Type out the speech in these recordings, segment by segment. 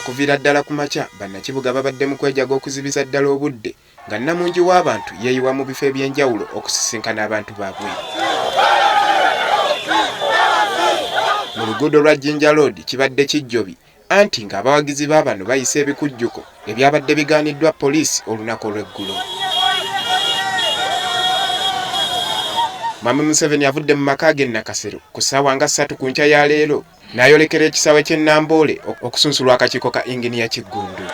okuviira ddala ku makya bannakibuga babadde mu kwejaga okuzibiza ddala obudde nga Namungi w'abantu yeeyiwa mu bifo eby'enjawulo okusisinkana abantu baabwe. Mu luguudo lwa Jinja Road kibadde kijjobi anti ng'abawagizi baabano bayisa ebikujjuko ebyabadde bigaaniddwa poliisi olunaku olw'eggulo. Mwami Museveni avudde mu maka ge Nakasero ku ssaawa nga 3 ku nkya ya leero n'ayolekera ekisaawe ky'e Namboole okusunsulwa akakiiko ka Inginiya Kiggundu.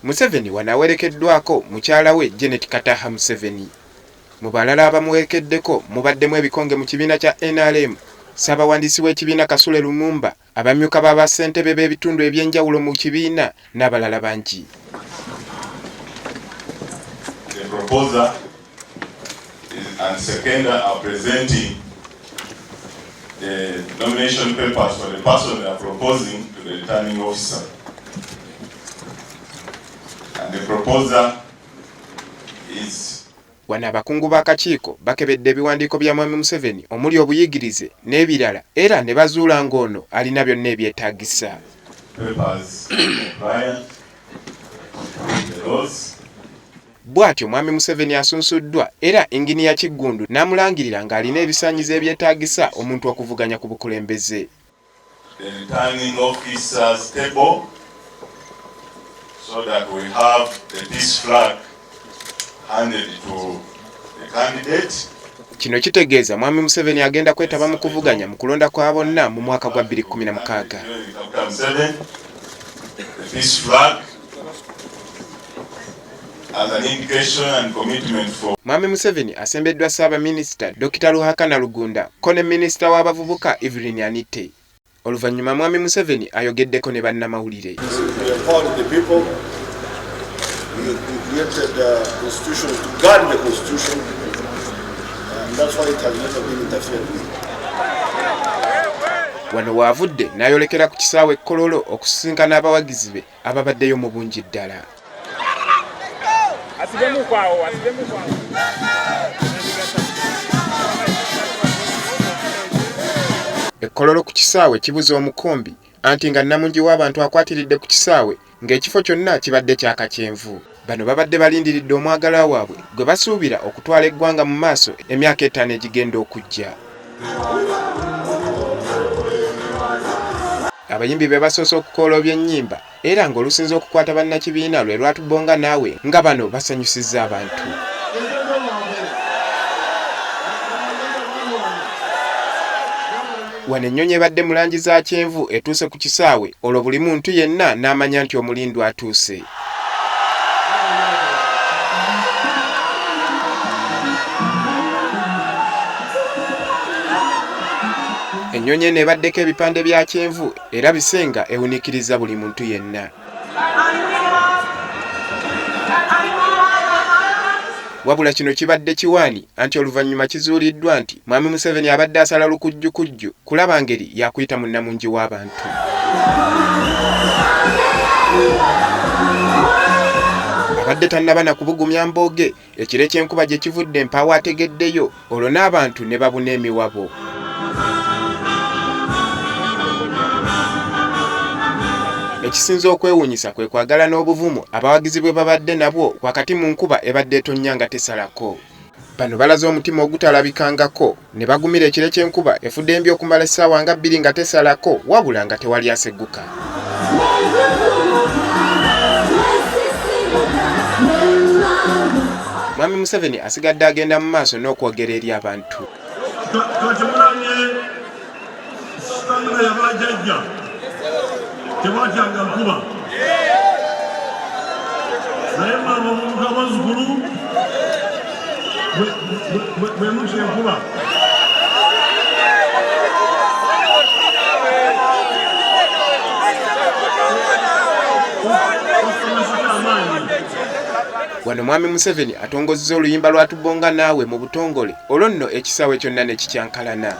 Museveni wanaawerekeddwako mukyala we Janet Kataha Museveni. Mu balala abamuwerekeddeko mubaddemu ebikonge mu kibiina kya NRM, ssaabawandiisi w'ekibiina Kasule Lumumba, abamyuka b'abassentebe b'ebitundu eby'enjawulo mu kibiina n'abalala bangi. The proposer and seconder are presenting the nomination papers for the person they are proposing to the returning officer. And the proposer is Wano abakungu b'akakiiko bakebedde ebiwandiiko bya Mwami Museveni omuli obuyigirize n'ebirala era ne bazuula ng'ono alina byonna ebyetaagisa. Bw'atyo Mwami Museveni asunsuddwa era Inginiya Kiggundu n'amulangirira ng'alina ebisaanyizo ebyetaagisa omuntu okuvuganya ku bukulembeze. The returning officer's table so that we have the peace flag handed to the candidate. Kino kitegeeza Mwami Museveni agenda kwetaba mu kuvuganya mu kulonda kwa bonna mu mwaka gwa 2016. The peace flag as an indication and commitment for Mwami Museveni asembeddwa Ssaabaminisita Dr. Ruhakana Rugunda ko ne Minisita w'abavubuka Evelyn Anite. Oluvannyuma Mwami Museveni ayogeddeko ne bannamawulire. We created the constitution to guard the constitution, and that's why it has never been interfered with. Wano waavudde n'ayolekera ku kisaawe Kololo okusisinkana abawagizi be ababaddeyo mu bungi ddala. Kololo ku kisaawe kibuze omukombi anti nga Namungi w'abantu akwatiridde ku kisaawe ng'ekifo kyonna kibadde kya kakyenvu. Bano babadde balindiridde omwagala waabwe gwe basuubira okutwala eggwanga mu maaso emyaka 5 egigenda okujja. Abayimbi be basoose okukoola by'ennyimba era ng'olusinza okukwata bannakibiina lwe lwatubonga naawe nga bano basanyusizza abantu. Wano ennyonyi ebadde mu langi za kyenvu etuuse ku kisaawe olwo buli muntu yenna n'amanya nti omulindwa atuuse. Ennyonyi eno ebaddeko ebipande bya kyenvu era bisenga ewunikiriza buli muntu yenna. Wabula kino kibadde kiwaani anti oluvannyuma kizuuliddwa nti Mwami Museveni abadde asala lukujjukujju kulaba ngeri yakuyita mu Namungi w'abantu. Abadde tannaba na kubugumya mbooge ekire ky'enkuba gye kivudde empaawo ategeddeyo olwo n'abantu ne babuna emiwabo. Ekisinza okwewuunyisa kwe kwagala n'obuvumu abawagizi bwe babadde nabwo wakati mu nkuba ebadde etonnya nga tesalako. Bano balaze omutima ogutalabikangako ne bagumira ekire ky'enkuba efudde embi okumala essaawa nga 2 nga tesalako wabula nga tewali asegguka. Mwami Museveni asigadde agenda mu maaso n'okwogera eri abantu. Tewajanga nkuba naye mama omuntu abazukulu bwe mutya enkuba Wano Mwami Museveni atongozza oluyimba lwatubonga naawe mu butongole olwo nno ekisaawe kyonna ne kikyankalana.